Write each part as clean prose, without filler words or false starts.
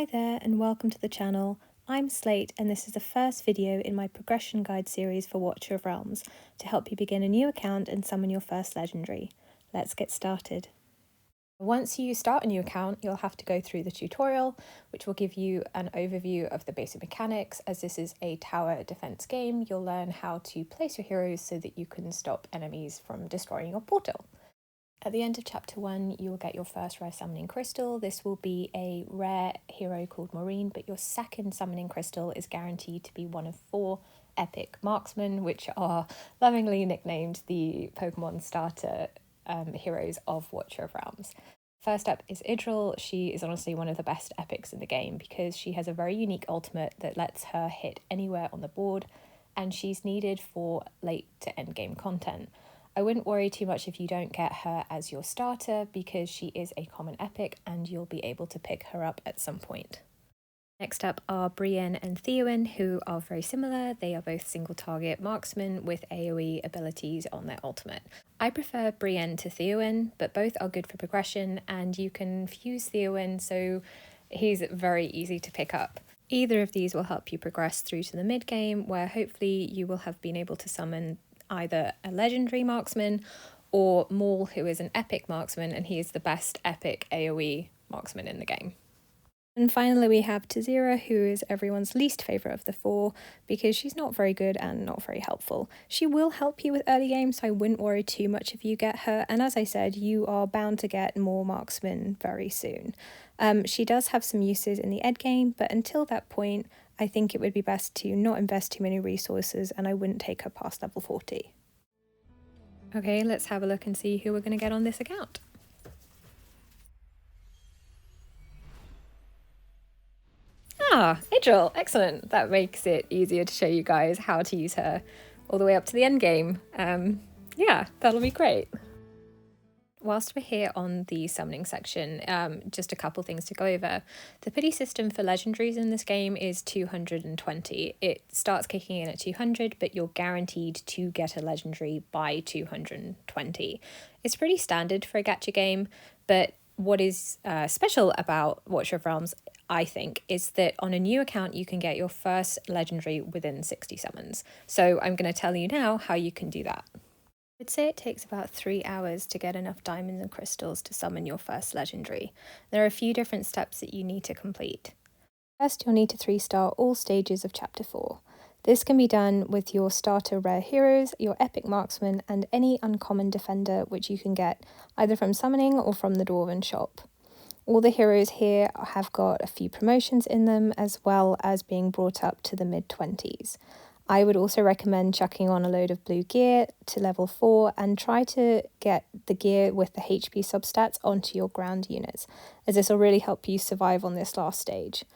Hi there and welcome to the channel. I'm Slate and this is the first video in my progression guide series for Watcher of Realms to help you begin a new account and summon your first legendary. Let's get started. Once you start a new account, you'll have to go through the tutorial, which will give you an overview of the basic mechanics. As this is a tower defense game, you'll learn how to place your heroes so that you can stop enemies from destroying your portal. At the end of chapter 1, you will get your first rare summoning crystal. This will be a rare hero called Maureen, but your second summoning crystal is guaranteed to be one of 4 epic marksmen, which are lovingly nicknamed the Pokemon starter heroes of Watcher of Realms. First up is Idril. She is honestly one of the best epics in the game because she has a very unique ultimate that lets her hit anywhere on the board, and she's needed for late to end game content. I wouldn't worry too much if you don't get her as your starter because she is a common epic and you'll be able to pick her up at some point. Next up are Brienne and Theowen, who are very similar. They are both single target marksmen with AoE abilities on their ultimate. I prefer Brienne to Theowen, but both are good for progression and you can fuse Theowen so he's very easy to pick up. Either of these will help you progress through to the mid game where hopefully you will have been able to summon either a legendary marksman or Maul, who is an epic marksman, and he is the best epic AoE marksman in the game. And finally we have Tazira, who is everyone's least favourite of the 4 because she's not very good and not very helpful. She will help you with early game, so I wouldn't worry too much if you get her, and as I said, you are bound to get more marksmen very soon. She does have some uses in the end game, but until that point I think it would be best to not invest too many resources and I wouldn't take her past level 40. Okay, let's have a look and see who we're going to get on this account. Idril, excellent. That makes it easier to show you guys how to use her all the way up to the end game. Yeah, that'll be great. Whilst we're here on the summoning section, just a couple things to go over. The pity system for legendaries in this game is 220. It starts kicking in at 200, but you're guaranteed to get a legendary by 220. It's pretty standard for a gacha game, but what is special about Watcher of Realms, I think, is that on a new account you can get your first legendary within 60 summons. So I'm going to tell you now how you can do that. I'd say it takes about 3 hours to get enough diamonds and crystals to summon your first legendary. There are a few different steps that you need to complete. First, you'll need to 3-star all stages of Chapter 4. This can be done with your starter rare heroes, your epic marksman, and any uncommon defender which you can get either from summoning or from the Dwarven shop. All the heroes here have got a few promotions in them as well as being brought up to the mid-20s. I would also recommend chucking on a load of blue gear to level 4 and try to get the gear with the HP substats onto your ground units, as this will really help you survive on this last stage.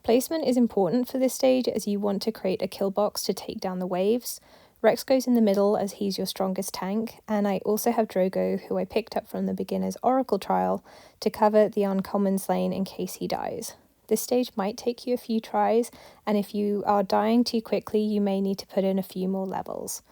Placement is important for this stage as you want to create a kill box to take down the waves. Rex goes in the middle as he's your strongest tank, and I also have Drogo, who I picked up from the beginner's Oracle trial, to cover the uncommons lane in case he dies. This stage might take you a few tries, and if you are dying too quickly, you may need to put in a few more levels.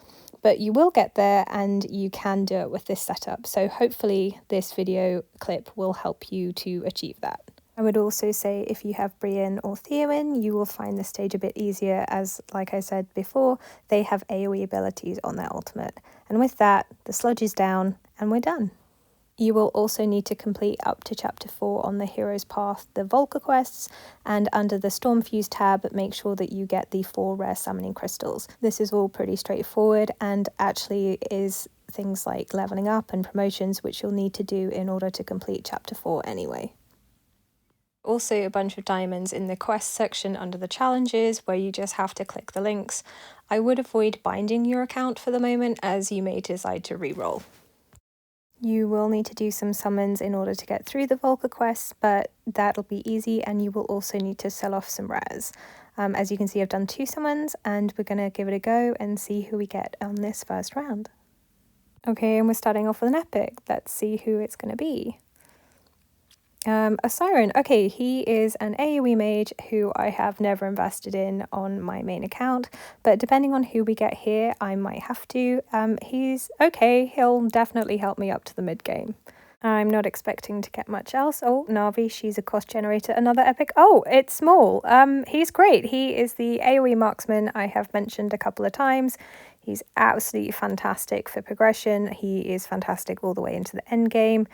But you will get there, and you can do it with this setup, so hopefully this video clip will help you to achieve that. I would also say if you have Brienne or Theowen, you will find this stage a bit easier as, like I said before, they have AoE abilities on their ultimate. And with that, the sludge is down, and we're done. You will also need to complete up to Chapter 4 on the Hero's Path, the Volca quests, and under the Stormfuse tab, make sure that you get the 4 rare summoning crystals. This is all pretty straightforward and actually is things like leveling up and promotions, which you'll need to do in order to complete Chapter 4 anyway. Also a bunch of diamonds in the quest section under the challenges where you just have to click the links. I would avoid binding your account for the moment as you may decide to reroll. You will need to do some summons in order to get through the Volca quests, but that'll be easy, and you will also need to sell off some rares. As you can see, I've done 2 summons and we're going to give it a go and see who we get on this first round. Okay, and we're starting off with an epic. Let's see who it's going to be. A Siren. Okay, he is an AoE mage who I have never invested in on my main account, but depending on who we get here, I might have to. He's okay, he'll definitely help me up to the mid game. I'm not expecting to get much else. Oh, Navi, she's a cost generator, another epic. Oh, it's small. He's great. He is the AoE marksman I have mentioned a couple of times. He's absolutely fantastic for progression. He is fantastic all the way into the end game.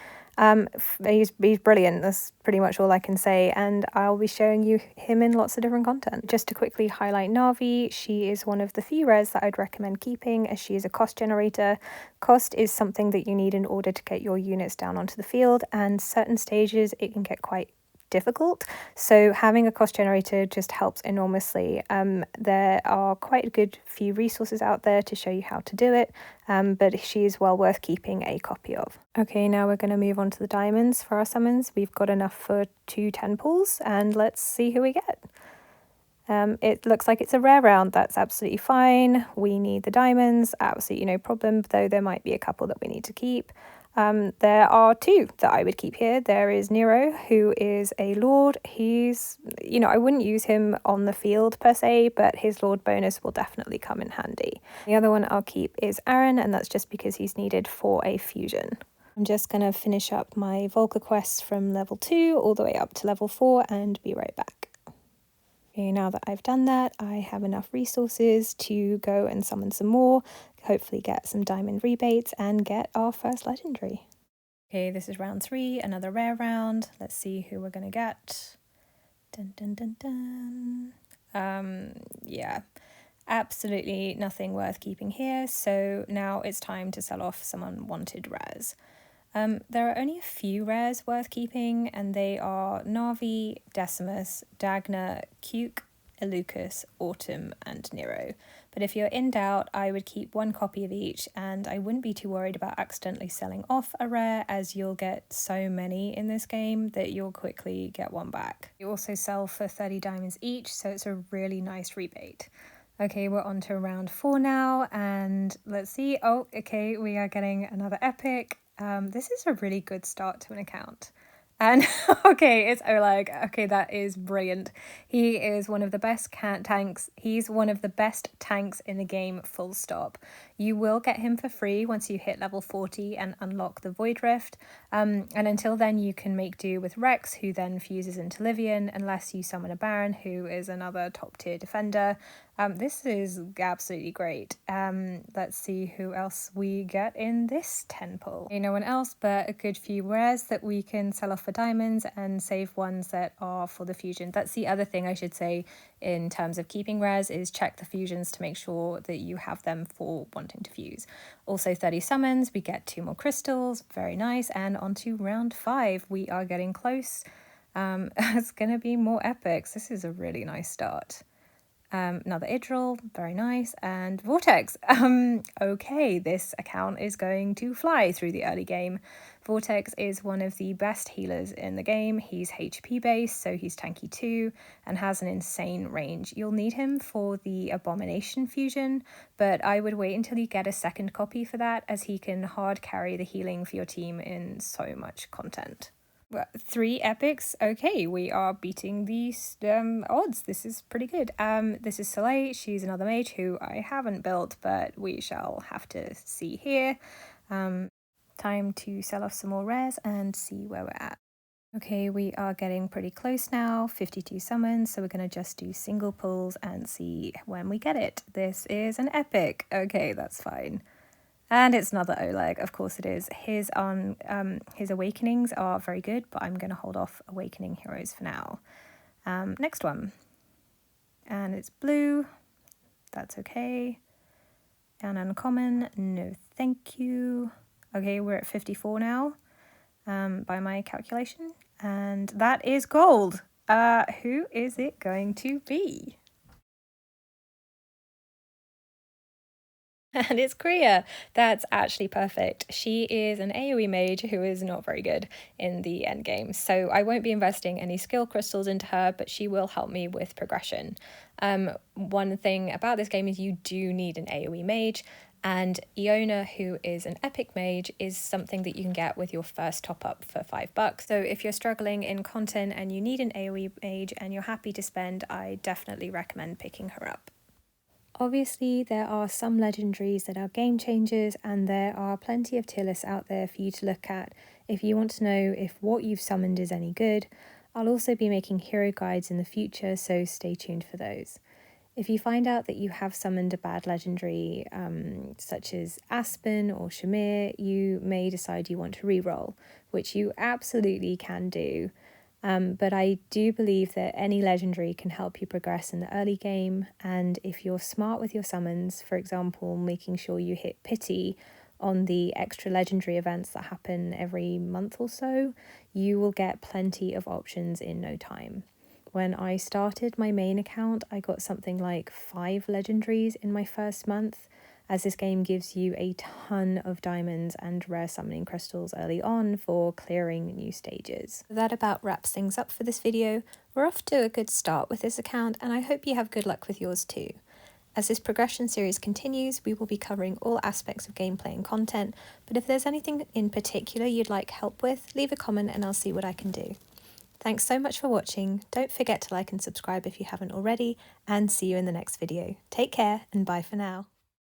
He's brilliant. That's pretty much all I can say, and I'll be showing you him in lots of different content. Just to quickly highlight Navi, she is one of the few rares that I'd recommend keeping, as she is a cost generator. Cost is something that you need in order to get your units down onto the field, and certain stages it can get quite difficult, so having a cost generator just helps enormously. There are quite a good few resources out there to show you how to do it, but she is well worth keeping a copy of. Okay, now we're going to move on to the diamonds for our summons. We've got enough for 2 10 pulls, and let's see who we get. It looks like it's a rare round. That's absolutely fine. We need the diamonds, absolutely no problem, though there might be a couple that we need to keep. There are 2 that I would keep here. There is Nero, who is a Lord. He's, I wouldn't use him on the field per se, but his Lord bonus will definitely come in handy. The other one I'll keep is Aaron, and that's just because he's needed for a fusion. I'm just going to finish up my Volca quests from level 2 all the way up to level 4 and be right back. Okay, now that I've done that, I have enough resources to go and summon some more, hopefully get some diamond rebates and get our first legendary. Okay, this is round 3, another rare round. Let's see who we're going to get. Dun, dun, dun, dun. Yeah, absolutely nothing worth keeping here, so now it's time to sell off some unwanted rares. There are only a few rares worth keeping, and they are Navi, Decimus, Dagna, Cuke, Elucus, Autumn, and Nero. But if you're in doubt, I would keep 1 copy of each, and I wouldn't be too worried about accidentally selling off a rare, as you'll get so many in this game that you'll quickly get 1 back. You also sell for 30 diamonds each, so it's a really nice rebate. Okay, we're on to round 4 now, and let's see. Oh, okay, we are getting another epic. This is a really good start to an account. And okay, it's Oleg. Okay, that is brilliant. He is one of the best tanks. He's one of the best tanks in the game, full stop. You will get him for free once you hit level 40 and unlock the Void Rift. And until then, you can make do with Rex, who then fuses into Livian, unless you summon a Baron, who is another top tier defender. This is absolutely great. Let's see who else we get in this 10 pull. No one else, but a good few rares that we can sell off for diamonds and save ones that are for the fusion. That's the other thing I should say in terms of keeping rares, is check the fusions to make sure that you have them for wanting to fuse. Also 30 summons, we get 2 more crystals, very nice, and on to round 5. We are getting close. It's gonna be more epics. This is a really nice start. Another Idril, very nice, and Vortex. Okay, this account is going to fly through the early game. Vortex is one of the best healers in the game. He's HP based, so he's tanky too, and has an insane range. You'll need him for the Abomination fusion, but I would wait until you get a second copy for that, as he can hard carry the healing for your team in so much content. 3 epics. Okay, we are beating these odds. This is pretty good. This is Soleil. She's another mage who I haven't built, but we shall have to see here. Time to sell off some more rares and see where we're at. Okay, we are getting pretty close now. 52 summons, so we're going to just do single pulls and see when we get it. This is an epic. Okay, that's fine. And it's another Oleg, of course it is. His awakenings are very good, but I'm going to hold off awakening heroes for now. Next one. And it's blue. That's okay. And uncommon, no thank you. Okay, we're at 54 now, by my calculation. And that is gold. Who is it going to be? And it's Kriya. That's actually perfect. She is an AoE mage who is not very good in the end game, so I won't be investing any skill crystals into her, but she will help me with progression. One thing about this game is you do need an AoE mage, and Iona, who is an epic mage, is something that you can get with your first top up for $5. So if you're struggling in content and you need an AoE mage and you're happy to spend, I definitely recommend picking her up. Obviously, there are some legendaries that are game changers, and there are plenty of tier lists out there for you to look at If you want to know if what you've summoned is any good, I'll also be making hero guides in the future, so stay tuned for those. If you find out that you have summoned a bad legendary, such as Aspen or Shamir, you may decide you want to reroll, which you absolutely can do. But I do believe that any legendary can help you progress in the early game, and if you're smart with your summons, for example, making sure you hit Pity on the extra legendary events that happen every month or so, you will get plenty of options in no time. When I started my main account, I got something like 5 legendaries in my first month, as this game gives you a ton of diamonds and rare summoning crystals early on for clearing new stages. That about wraps things up for this video. We're off to a good start with this account, and I hope you have good luck with yours too. As this progression series continues, we will be covering all aspects of gameplay and content, but if there's anything in particular you'd like help with, leave a comment and I'll see what I can do. Thanks so much for watching. Don't forget to like and subscribe if you haven't already, and see you in the next video. Take care and bye for now.